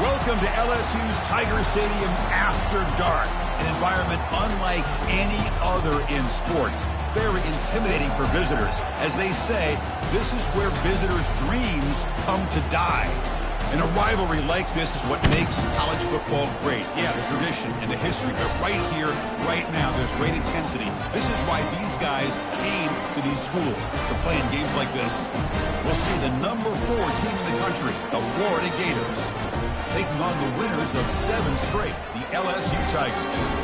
Welcome to LSU's Tiger Stadium after dark, an environment unlike any other in sports. Very intimidating for visitors. As they say, this is where visitors' dreams come to die. And a rivalry like this is what makes college football great. Yeah, the tradition and the history, but right here, right now, there's great intensity. This is why these guys came to these schools to play in games like this. We'll see the #4 team in the country, the Florida Gators, taking on the winners of 7 straight, the LSU Tigers.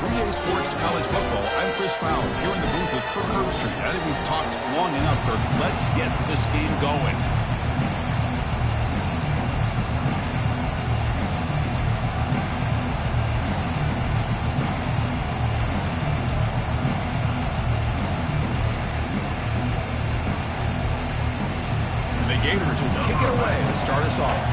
From EA Sports College Football, I'm Chris Fowler, here in the booth with Kirk Herbstreit. I think we've talked long enough, Kirk. Let's get this game going. The Gators will kick it away to start us off.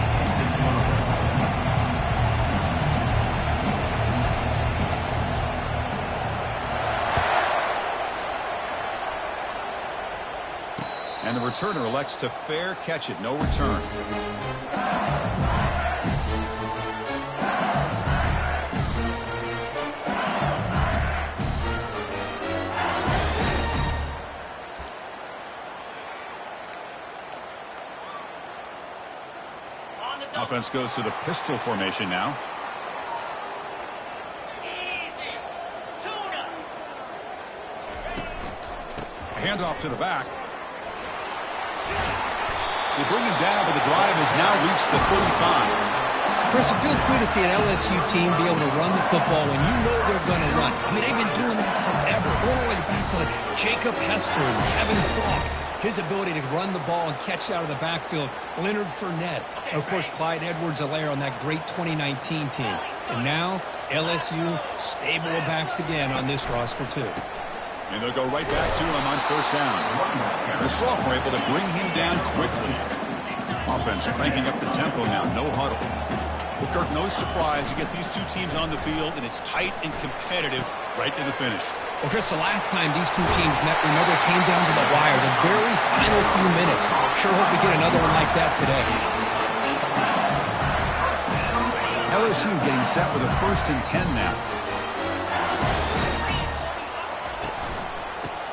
And the returner elects to fair catch it. No return. Offense goes to the pistol formation now. Handoff to the back. They bring him down, but the drive has now reached the 35. Chris, it feels good to see an LSU team be able to run the football when you know they're going to run. I mean, they've been doing that forever, all the way back to Jacob Hester and Kevin Falk. His ability to run the ball and catch out of the backfield, Leonard Fournette, and of course Clyde Edwards-Helaire on that great 2019 team. And now LSU stable of backs again on this roster too. And they'll go right back to him on first down. The sophomore able to bring him down quickly. Offense cranking up the tempo now, no huddle. Well, Kirk, no surprise. You get these two teams on the field, and it's tight and competitive right to the finish. Well, Chris, the last time these two teams met, remember, it came down to the wire, the very final few minutes. Sure hope we get another one like that today. LSU getting set with a 1st and 10 now.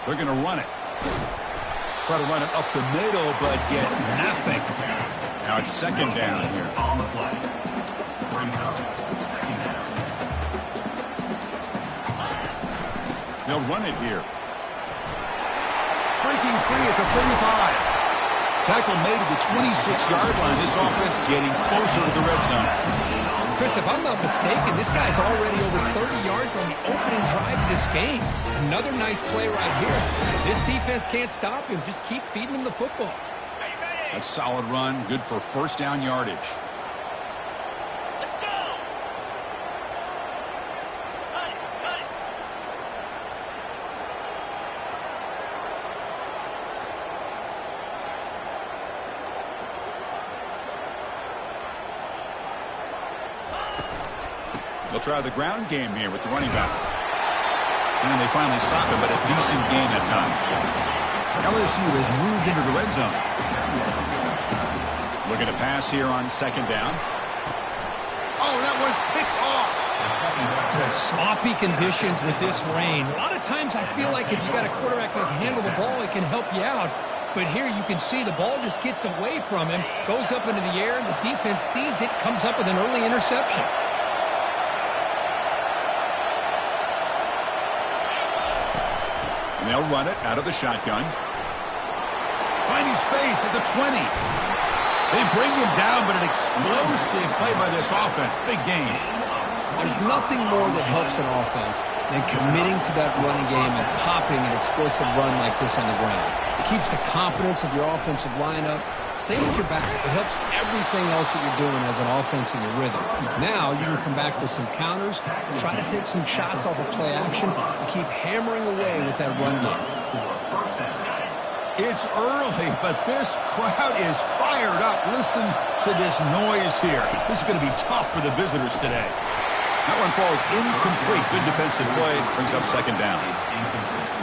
They're going to run it. Try to run it up the middle, but get nothing. Now it's 2nd down here. On the play. Bring up 2nd down. They'll run it here. Breaking free at the 35. Tackle made at the 26-yard line. This offense getting closer to the red zone. Chris, if I'm not mistaken, this guy's already over 30 yards on the opening drive of this game. Another nice play right here. If this defense can't stop him, just keep feeding him the football. That's a solid run, good for 1st down yardage. Let's go. Cut it, cut it. They'll try the ground game here with the running back. And they finally stop him, but a decent gain that time. LSU has moved into the red zone. Looking to pass here on 2nd down. Oh, that one's picked off. The sloppy conditions with this rain. A lot of times I feel like if you got a quarterback that can handle the ball, it can help you out. But here you can see the ball just gets away from him, goes up into the air, and the defense sees it, comes up with an early interception. And they'll run it out of the shotgun. Finding space at the 20. They bring him down, but an explosive play by this offense. Big game. There's nothing more that helps an offense than committing to that running game and popping an explosive run like this on the ground. It keeps the confidence of your offensive lineup. Same with your back. It helps everything else that you're doing as an offense in your rhythm. Now you can come back with some counters, try to take some shots off of play action, and keep hammering away with that run game. It's early, but this crowd is fired up. Listen to this noise here. This is going to be tough for the visitors today. That one falls incomplete. Good defensive play. Brings up 2nd down.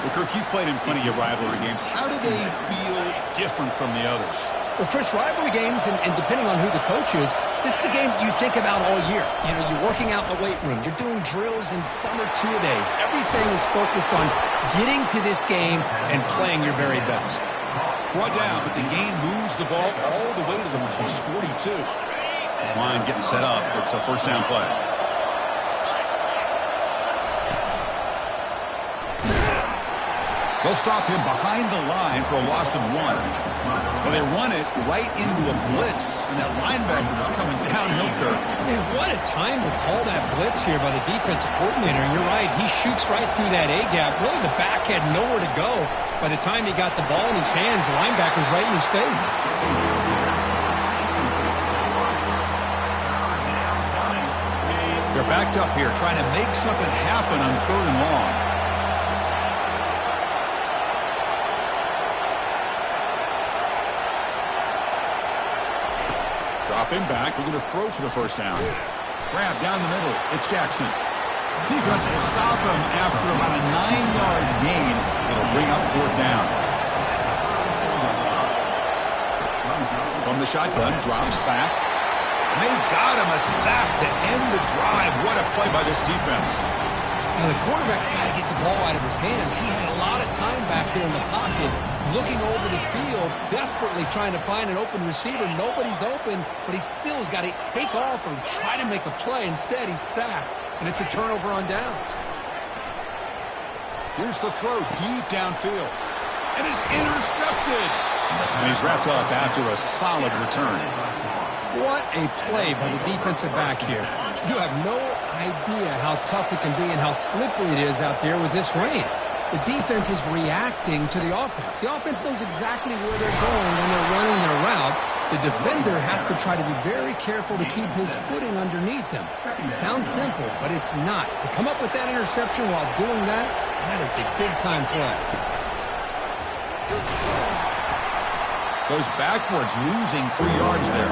Well, Kirk, you played in plenty of rivalry games. How do they feel different from the others? Well, Chris, rivalry games, and depending on who the coach is, This is a game you think about all year. You know, you're working out in the weight room. You're doing drills and summer two-a-days. Everything is focused on getting to this game and playing your very best. Brought down, but the game moves the ball all the way to the plus 42. This line getting set up. It's a first down play. They'll stop him behind the line for a loss of 1. Well, they run it right into a blitz, and that linebacker was coming downhill curve. Man, what a time to call that blitz here by the defensive coordinator. And you're right, he shoots right through that A-gap. Really, the back had nowhere to go. By the time he got the ball in his hands, the linebacker's right in his face. They're backed up here, trying to make something happen on 3rd and long. Dropping back, we're going to throw for the first down. Grab down the middle, it's Jackson. Defense will stop him after about a 9-yard gain. It'll bring up 4th down. From the shotgun, drops back. And they've got him a sack to end the drive. What a play by this defense. Now, the quarterback's got to get the ball out of his hands. He had a lot of time back there in the pocket, looking over the field, desperately trying to find an open receiver. Nobody's open, but he still has got to take off or try to make a play. Instead, he's sacked, and it's a turnover on downs. Here's the throw deep downfield. And is intercepted. And he's wrapped up after a solid return. What a play by the defensive back here. You have no idea how tough it can be and how slippery it is out there with this rain. The defense is reacting to the offense. The offense knows exactly where they're going when they're running their route. The defender has to try to be very careful to keep his footing underneath him. Sounds simple, but it's not. To come up with that interception while doing that, that is a big-time play. Goes backwards, losing 3 yards there.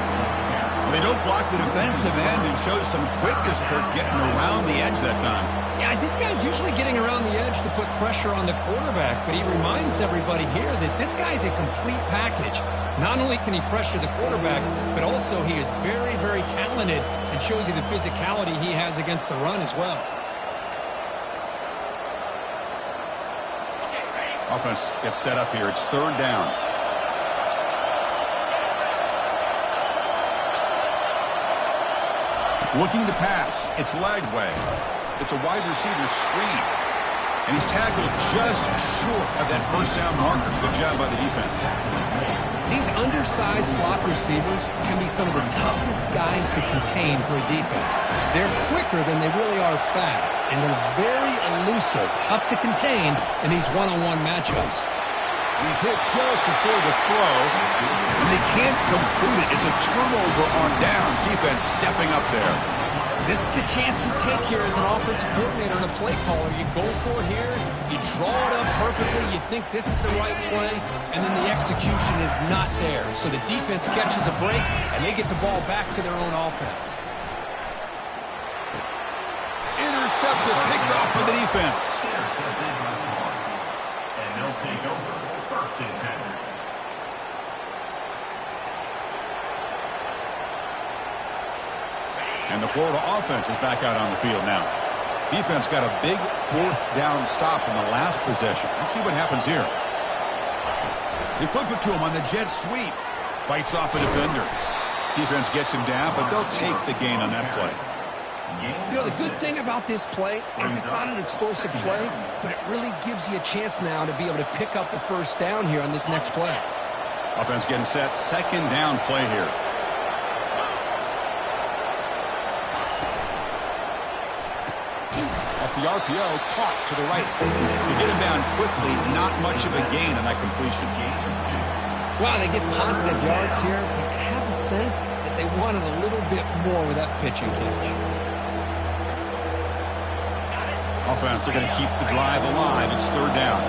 They don't block the defensive end and shows some quickness, Kirk, getting around the edge that time. Yeah, this guy's usually getting around the edge to put pressure on the quarterback, but he reminds everybody here that this guy's a complete package. Not only can he pressure the quarterback, but also he is very, very talented and shows you the physicality he has against the run as well. Offense gets set up here. It's 3rd down. Looking to pass. It's Lagway. It's a wide receiver screen. And he's tackled just short of that first down marker. Good job by the defense. These undersized slot receivers can be some of the toughest guys to contain for a defense. They're quicker than they really are fast, and they're very elusive, tough to contain in these one-on-one matchups. He's hit just before the throw, and they can't complete it. It's a turnover on downs. Defense stepping up there. This is the chance you take here as an offensive coordinator and a play caller. You go for it here, you draw it up perfectly, you think this is the right play, and then the execution is not there. So the defense catches a break, and they get the ball back to their own offense. Intercepted, picked off by the defense. And they'll take over. First and 10. And the Florida offense is back out on the field now. Defense got a big 4th down stop in the last possession. Let's see what happens here. They flip it to him on the jet sweep. Fights off a defender. Defense gets him down, but they'll take the gain on that play. You know, the good thing about this play is it's not an explosive play, but it really gives you a chance now to be able to pick up the first down here on this next play. Offense getting set. 2nd down play here. The RPO caught to the right. To get him down quickly, not much of a gain on that completion. Wow, they get positive yards here, but I have a sense that they wanted a little bit more with that pitching catch. Offense, they're going to keep the drive alive. It's 3rd down.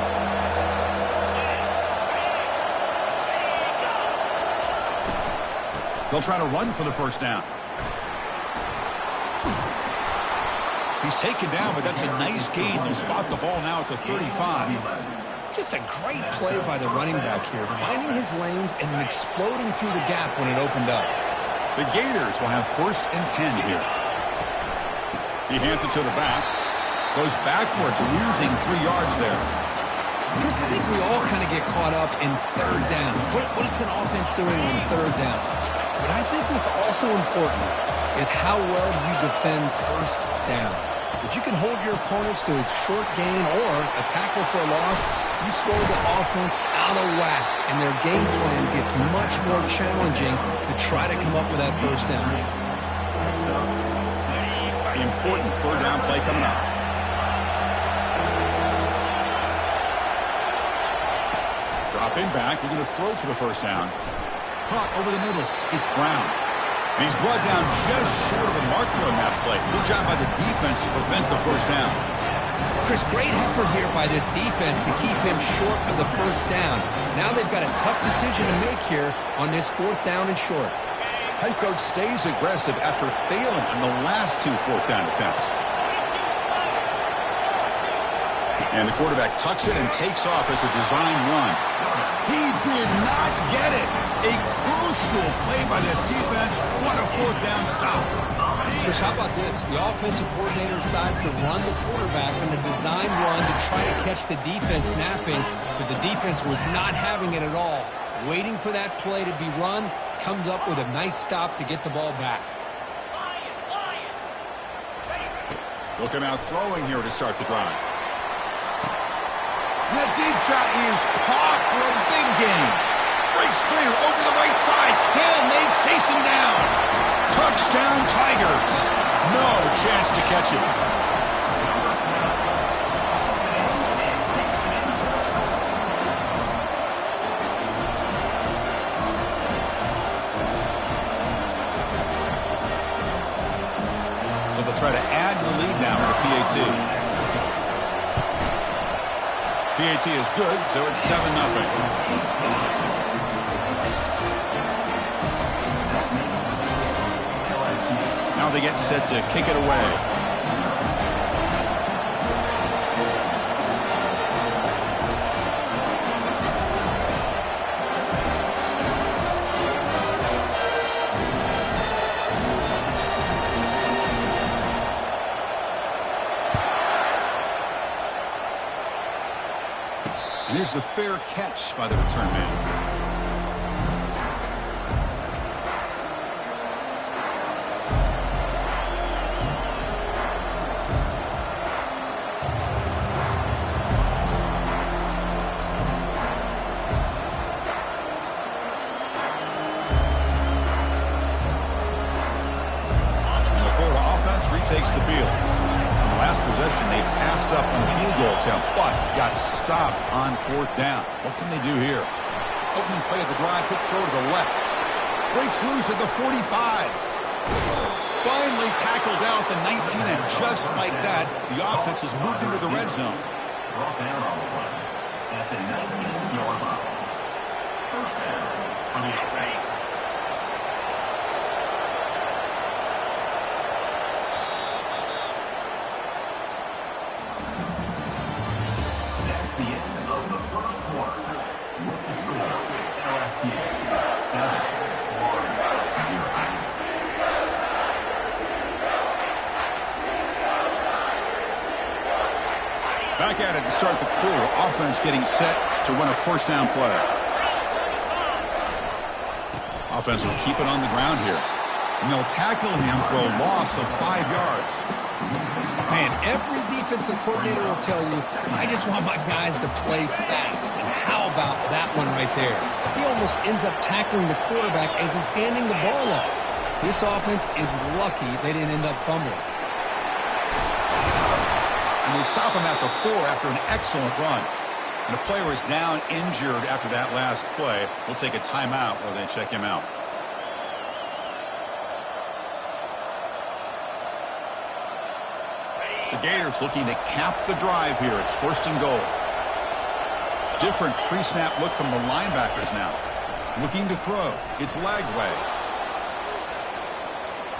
They'll try to run for the first down. He's taken down, but that's a nice gain. They'll spot the ball now at the 35. Just a great play by the running back here, finding his lanes and then exploding through the gap when it opened up. The Gators will have 1st and 10 here. He hands it to the back. Goes backwards, losing 3 yards there. Chris, I think we all kind of get caught up in 3rd down. What's an offense doing on 3rd down? But I think what's also important is how well you defend 1st down. If you can hold your opponents to a short gain or a tackle for a loss, you throw the offense out of whack, and their game plan gets much more challenging to try to come up with that 1st down. Important 3rd down play coming up. Dropping back, they're going to throw for the 1st down. Caught over the middle. It's Brown. And he's brought down just short of the marker on that play. Good job by the defense to prevent the 1st down. Chris, great effort here by this defense to keep him short of the 1st down. Now they've got a tough decision to make here on this 4th down and short. Head coach stays aggressive after failing on the last 2 4th down attempts. And the quarterback tucks it and takes off as a design run. He did not get it. A crucial play by this defense. What a 4th down stop. Chris, how about this? The offensive coordinator decides to run the quarterback on a design run to try to catch the defense napping, but the defense was not having it at all. Waiting for that play to be run, comes up with a nice stop to get the ball back. Looking out throwing here to start the drive. That deep shot is caught for a big gain. Breaks clear over the right side. Can they chase him down? Touchdown Tigers. No chance to catch him. So they'll try to add the lead now to PAT. PAT is good, so it's 7-0. Now they get set to kick it away. And here's the fair catch by the return man. And the Florida offense retakes the field. Last possession, they passed up on a field goal attempt, but got stopped on 4th down. What can they do here? Opening play of the drive, quick throw to the left. Breaks loose at the 45. Finally tackled out the 19, and just like that, the offense has moved into the red zone. Brought down on the play at the 19-yard line. 1st down for the offense. LSU 7, Florida 0. Back at it to start the quarter. Offense getting set to run a 1st down play. Offense will keep it on the ground here. And they'll tackle him for a loss of 5 yards. Man, every defensive coordinator will tell you, I just want my guys to play fast. And how about that one right there? He almost ends up tackling the quarterback as he's handing the ball off. This offense is lucky they didn't end up fumbling. And they stop him at the 4 after an excellent run. And the player is down injured after that last play. We'll take a timeout while they check him out. The Gators looking to cap the drive here. It's 1st and goal. Different pre-snap look from the linebackers now. Looking to throw. It's Lagway.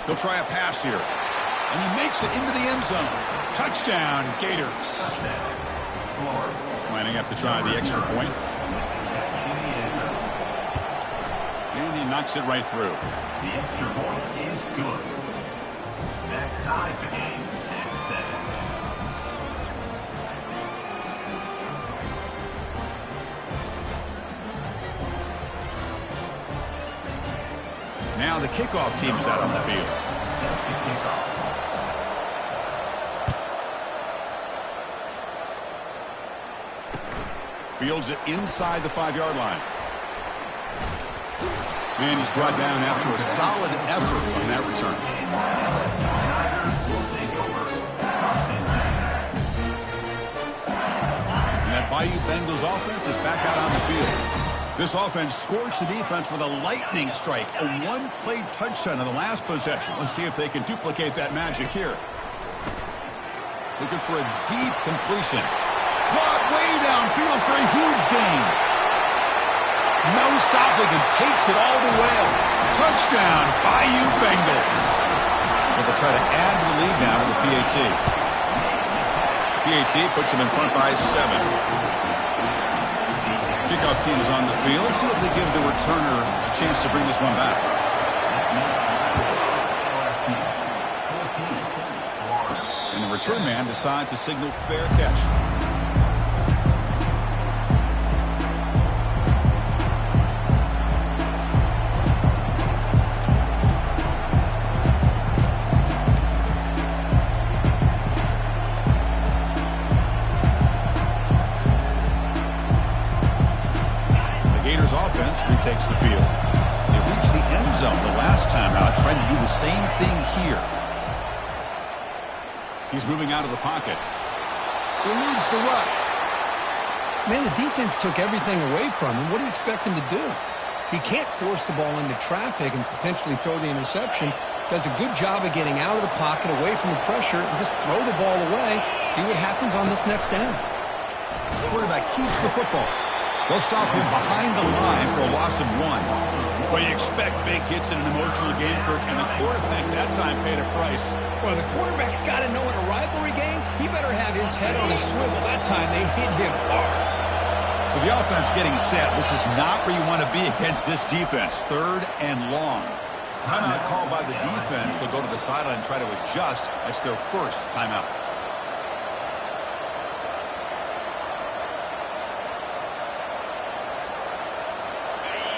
He'll try a pass here. And he makes it into the end zone. Touchdown, Gators. Lining up to try the extra point. And he and knocks it right through. The extra point is good. That ties the game at 7. Now the kickoff team is out on the field. Set to kick off. Fields it inside the 5-yard line. And he's brought down after a solid effort on that return. LSU Tigers will take over. And that Bayou Bengals offense is back out on the field. This offense scorched the defense with a lightning strike, a one-play touchdown on the last possession. Let's see if they can duplicate that magic here. Looking for a deep completion. Caught way downfield for a huge gain. No stopping and takes it all the way. Touchdown, Bayou Bengals. They'll try to add to the lead now with the PAT. PAT puts them in front by 7. Kickoff team is on the field. Let's see if they give the returner a chance to bring this one back. And the return man decides to signal fair catch. Offense retakes the field. They reached the end zone the last time out, trying to do the same thing here. He's moving out of the pocket. Eludes the rush. Man, the defense took everything away from him. What do you expect him to do? He can't force the ball into traffic and potentially throw the interception. Does a good job of getting out of the pocket, away from the pressure, and just throw the ball away. See what happens on this next down. The quarterback keeps the football. They'll stop him behind the line for a loss of 1. Well, you expect big hits in an emotional game, Kirk, and the quarterback that time paid a price. Well, the quarterback's got to know in a rivalry game, he better have his head on a swivel. That time they hit him hard. So the offense getting set. This is not where you want to be against this defense. 3rd and long. Timeout called by the defense. They'll go to the sideline and try to adjust. That's their first timeout.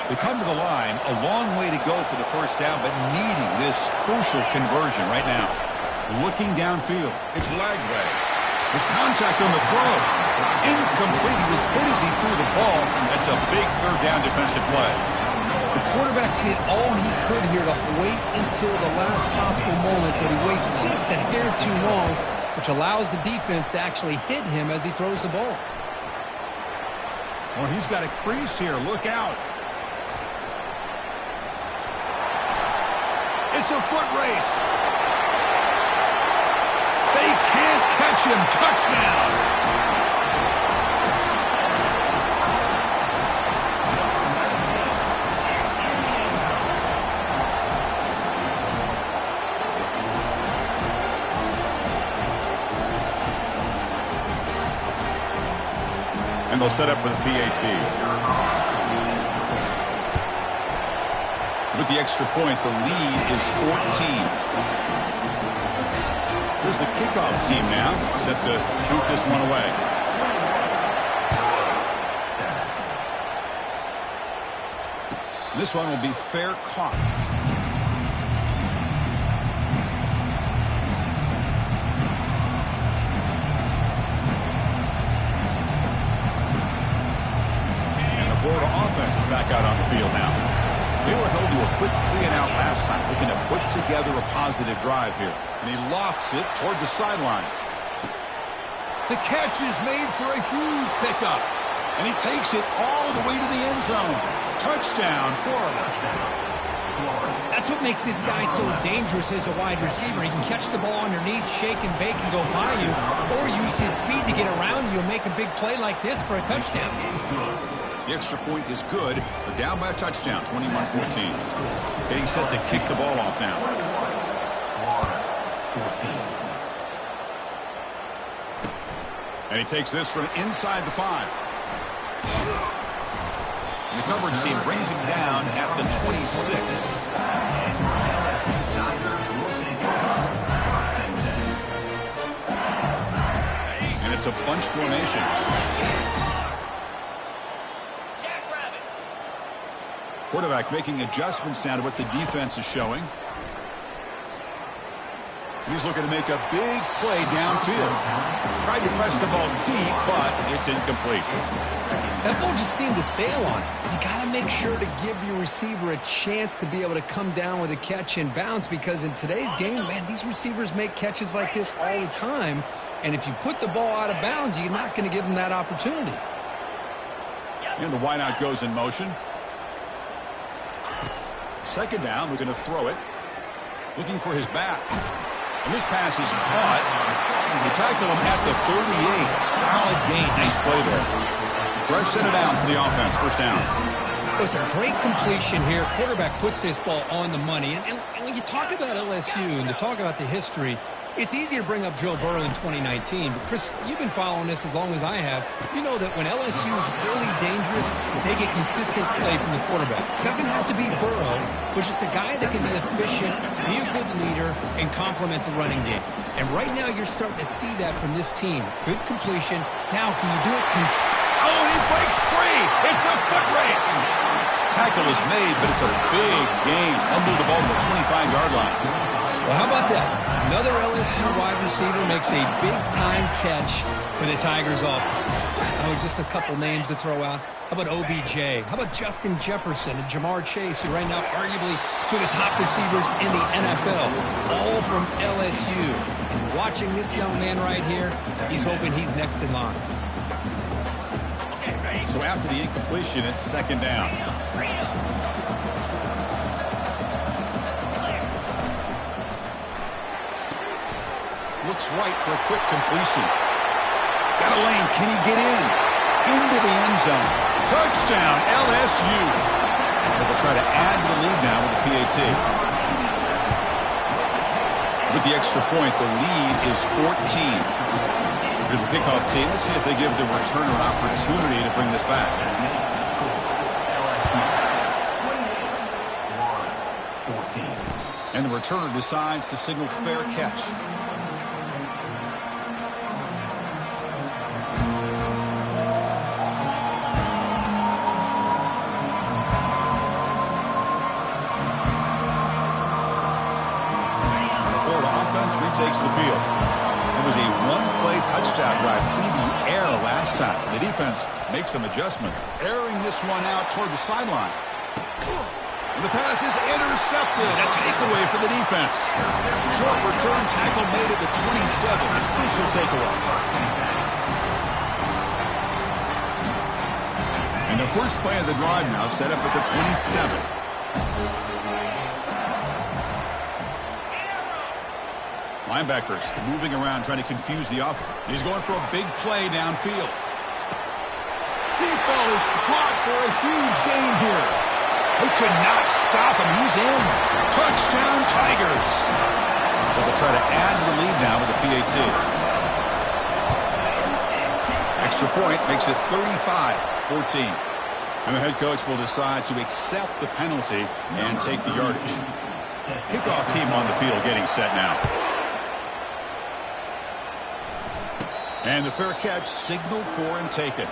They come to the line, a long way to go for the first down, but needing this crucial conversion right now. Looking downfield. It's Lagway. There's contact on the throw. Incomplete. He was hit as he threw the ball. That's a big 3rd down defensive play. The quarterback did all he could here to wait until the last possible moment, but he waits just a hair too long, which allows the defense to actually hit him as he throws the ball. Well, he's got a crease here. Look out. It's a foot race. They can't catch him. Touchdown. And they'll set up for the PAT. With the extra point, the lead is 14. Here's the kickoff team now, set to boot this one away. This one will be fair caught. And the Florida offense is back out on the field now. They were held to a quick 3-and-out last time, looking to put together a positive drive here. And he lofts it toward the sideline. The catch is made for a huge pickup. And he takes it all the way to the end zone. Touchdown, Florida. That's what makes this guy so dangerous as a wide receiver. He can catch the ball underneath, shake and bake and go by you, or use his speed to get around you and make a big play like this for a touchdown. The extra point is good. They're down by a touchdown, 21-14. Getting set to kick the ball off now. And he takes this from inside the 5. And the coverage team brings him down at the 26. And it's a bunch formation. Jackrabbit. Quarterback making adjustments now to what the defense is showing. He's looking to make a big play downfield. Tried to press the ball deep, but it's incomplete. That ball just seemed to sail on it. You got to make sure to give your receiver a chance to be able to come down with a catch and bounce, because in today's game, man, these receivers make catches like this all the time. And if you put the ball out of bounds, you're not going to give them that opportunity. And the wideout goes in motion. Second down, we're going to throw it. Looking for his back. And this pass is caught. They tackle him at the 38. Solid gain. Nice play there. Fresh set of downs for the offense. First down. It was a great completion here. Quarterback puts this ball on the money. And when you talk about LSU and to talk about the history, it's easy to bring up Joe Burrow in 2019. But, Chris, you've been following this as long as I have. You know that when LSU is really dangerous, they get consistent play from the quarterback. It doesn't have to be Burrow, but just a guy that can be efficient, be a good leader, and complement the running game. And right now you're starting to see that from this team. Good completion. Now, can you do it consistently? Oh, and he breaks free. It's a foot race. Tackle is made, but it's a big gain. Under the ball to the 25-yard line. Well, how about that? Another LSU wide receiver makes a big-time catch for the Tigers offense. Oh, just a couple names to throw out. How about OBJ? How about Justin Jefferson and Jamar Chase, who right now arguably two of the top receivers in the NFL, all from LSU. And watching this young man right here, he's hoping he's next in line. So after the incompletion, it's second down. Looks right for a quick completion. Got a lane. Can he get in? Into the end zone. Touchdown, LSU. They'll try to add to the lead now with the PAT. With the extra point, the lead is 14. Here's the kickoff team. Let's see if they give the returner an opportunity to bring this back. And the returner decides to signal fair catch. Retakes the field. It was a one-play touchdown drive through the air last time. The defense makes some adjustment, airing this one out toward the sideline. And the pass is intercepted. A takeaway for the defense. Short return tackle made at the 27. A crucial takeaway. And the first play of the drive now set up at the 27. Linebackers moving around, trying to confuse the offense. He's going for a big play downfield. Deep ball is caught for a huge gain here. They could not stop him. He's in. Touchdown, Tigers. They'll try to add to the lead now with the PAT. Extra point makes it 35-14. And the head coach will decide to accept the penalty and take the yardage. Kickoff team on the field getting set now. And the fair catch signaled for and taken.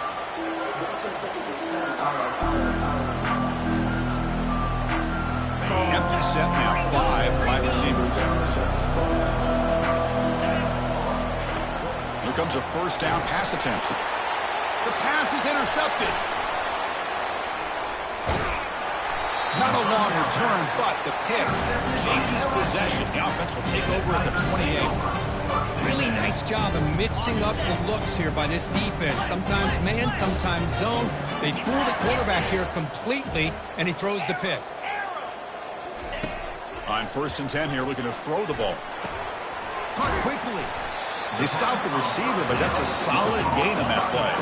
Empty set now, 5 wide receivers. Here comes a first down pass attempt. The pass is intercepted. Not a long return, but the pick changes possession. The offense will take over at the 28. Really nice job of mixing up the looks here by this defense. Sometimes man, sometimes zone. They fool the quarterback here completely, and he throws the pick. On 1st and 10 here, looking to throw the ball. Caught quickly. They stop the receiver, but that's a solid gain on that play.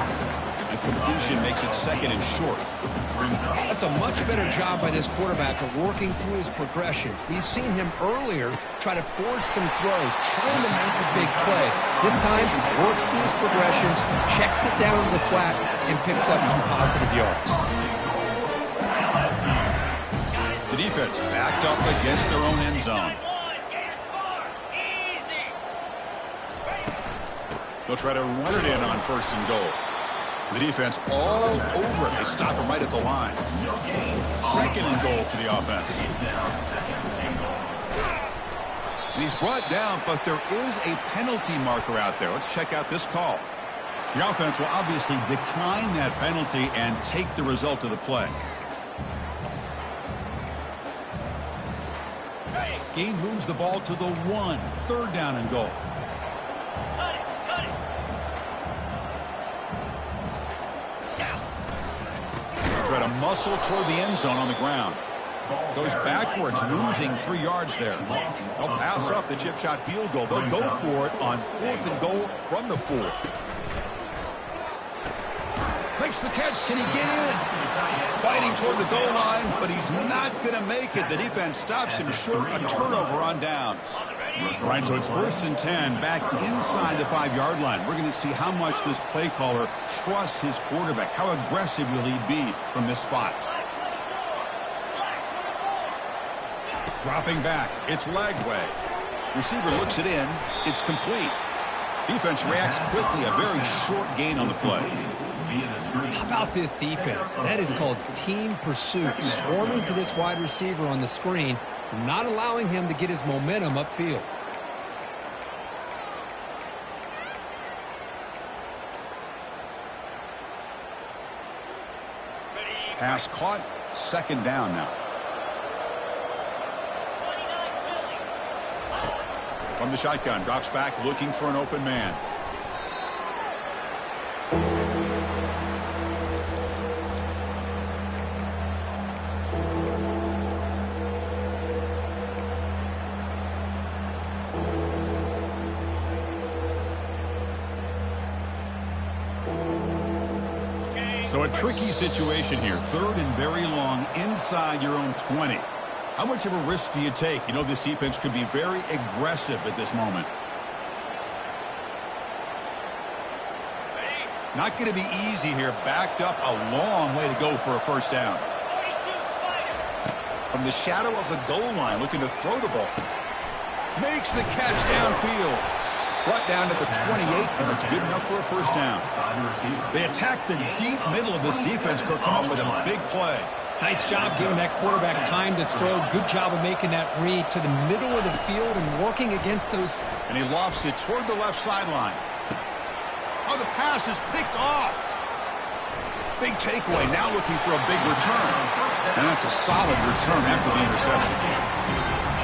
And completion makes it second and short. That's a much better job by this quarterback of working through his progressions. We've seen him earlier try to force some throws, trying to make a big play. This time, works through his progressions, checks it down to the flat, and picks up some positive yards. defense backed up against their own end zone. They'll try to run it in on 1st and goal. The defense all over it. They stop him right at the line. 2nd and goal for the offense. He's brought down, but there is a penalty marker out there. Let's check out this call. The offense will obviously decline that penalty and take the result of the play. Gain moves the ball to the 1. 3rd down and goal. Try to muscle toward the end zone on the ground. Goes backwards, losing 3 yards there. They'll pass up the chip shot field goal. They'll go for it on 4th and goal from the 4. Makes the catch. Can he get in? Fighting toward the goal line, but he's not going to make it. The defense stops him short. A turnover on downs. All right, so it's 1st and 10 back inside the 5-yard line. We're going to see how much this play caller trusts his quarterback. How aggressive will he be from this spot? Dropping back. It's Lagway. Receiver looks it in. It's complete. Defense reacts quickly. A very short gain on the play. How about this defense? That is called team pursuit. Swarming to this wide receiver on the screen, not allowing him to get his momentum upfield. Pass caught. 2nd down now. From the shotgun, drops back, looking for an open man. So a tricky situation here. 3rd and very long inside your own 20. How much of a risk do you take? You know, this defense could be very aggressive at this moment. Not going to be easy here. Backed up a long way to go for a 1st down. From the shadow of the goal line, looking to throw the ball. Makes the catch downfield. Brought down at the 28, and it's good enough for a 1st down. They attack the deep middle of this defense. Could come up with a big play. Nice job giving that quarterback time to throw. Good job of making that read to the middle of the field and working against those. And he lofts it toward the left sideline. Oh, the pass is picked off. Big takeaway. Now looking for a big return. And that's a solid return after the interception.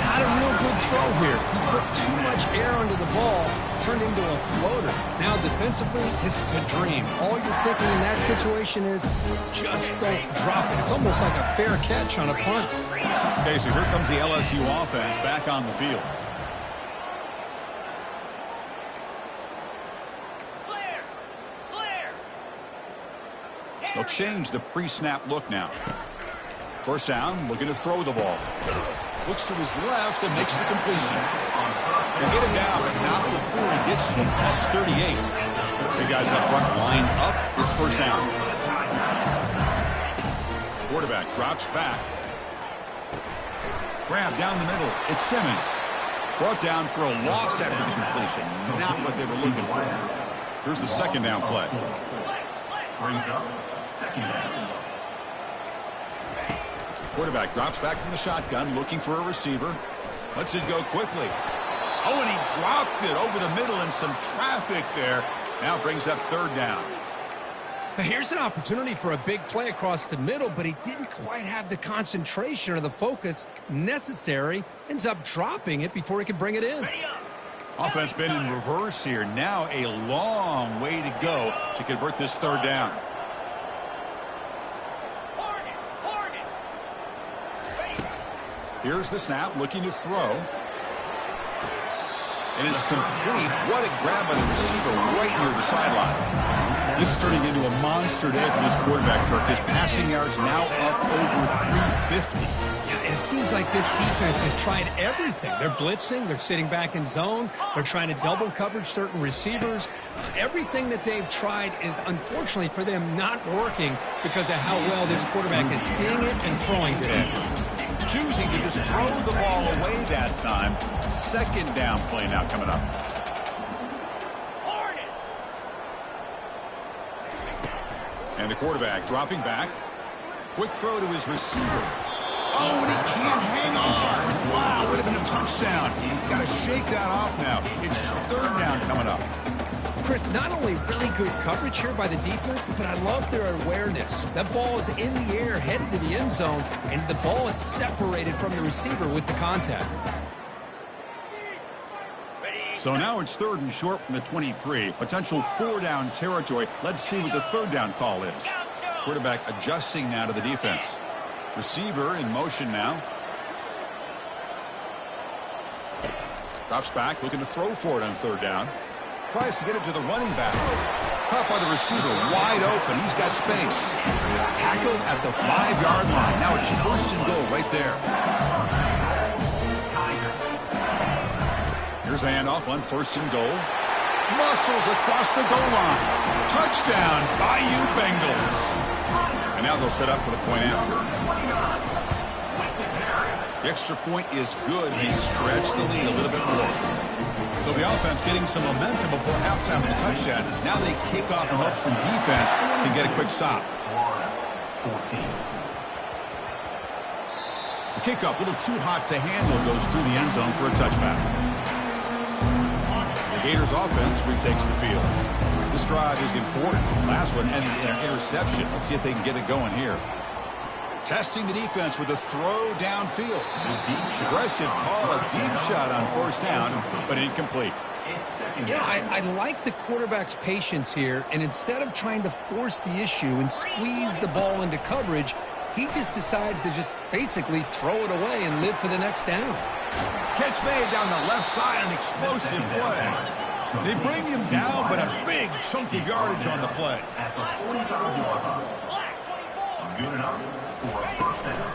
Not a real good throw here. He put too much air under the ball, turned into a floater. Now defensively, this is a dream. All you're thinking in that situation is just don't drop it. It's almost like a fair catch on a punt. Okay, so here comes the LSU offense back on the field. They'll change the pre-snap look now. 1st down, looking to throw the ball. Looks to his left and makes the completion. They get him down, but not before he gets to the plus 38. The guys up front line up. It's 1st down. Quarterback drops back. Grab down the middle. It's Simmons. Brought down for a loss after the completion. Not what they were looking for. Here's the 2nd down play. Brings up 2nd down. Quarterback drops back from the shotgun, looking for a receiver. Lets it go quickly. Oh, and he dropped it over the middle and some traffic there. Now brings up 3rd down. Now here's an opportunity for a big play across the middle, but he didn't quite have the concentration or the focus necessary. Ends up dropping it before he can bring it in. Offense been in reverse here. Now a long way to go to convert this 3rd down. Here's the snap, looking to throw. And it's complete. What a grab by the receiver right near the sideline. This is turning into a monster day for this quarterback, Kirk. His passing yards now up over 350. Yeah, and it seems like this defense has tried everything. They're blitzing. They're sitting back in zone. They're trying to double coverage certain receivers. Everything that they've tried is, unfortunately for them, not working because of how well this quarterback is seeing it and throwing today. choosing to just throw the ball away that time. Second down play now coming up. And the quarterback dropping back. Quick throw to his receiver. Oh, and he can't hang on. Wow, would have been a touchdown. Got to shake that off now. It's third down coming up. Chris, not only really good coverage here by the defense, but I love their awareness. That ball is in the air, headed to the end zone, and the ball is separated from the receiver with the contact. So now it's third and short from the 23. Potential four-down territory. Let's see what the third down call is. Quarterback adjusting now to the defense. Receiver in motion now. Drops back, looking to throw for it on third down. Tries to get it to the running back. Caught by the receiver, wide open. He's got space. Tackle at the 5-yard line. Now it's first and goal right there. Here's the handoff on first and goal. Muscles across the goal line. Touchdown, Bayou Bengals. And now they'll set up for the point after. The extra point is good. He stretched the lead a little bit more. So the offense getting some momentum before halftime with the touchdown. Now they kick off and hopes from defense can get a quick stop. The kickoff, a little too hot to handle, goes through the end zone for a touchback. The Gators offense retakes the field. This drive is important. Last one ended in an interception. Let's see if they can get it going here. Testing the defense with a throw downfield. Aggressive call, a deep shot on first down, but incomplete. Yeah, I like the quarterback's patience here, and instead of trying to force the issue and squeeze the ball into coverage, he just decides to just basically throw it away and live for the next down. Catch made down the left side, an explosive play. They bring him down, but a big chunk of yardage on the play.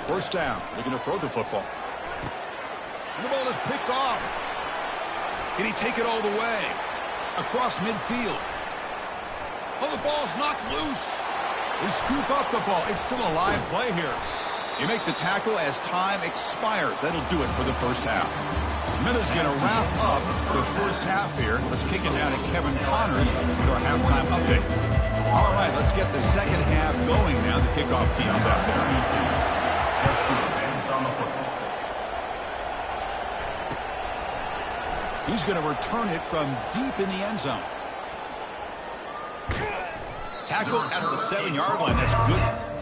First down, looking to throw the football. And the ball is picked off. Can he take it all the way? Across midfield. Oh, the ball's knocked loose. They scoop up the ball. It's still a live play here. You make the tackle as time expires. That'll do it for the first half. Minutes going to wrap up the first half here. Let's kick it down to Kevin Connors with our halftime update. All right, let's get the second half going now. The kickoff team is out there. He's going to return it from deep in the end zone. Tackle at the 7-yard line. That's good.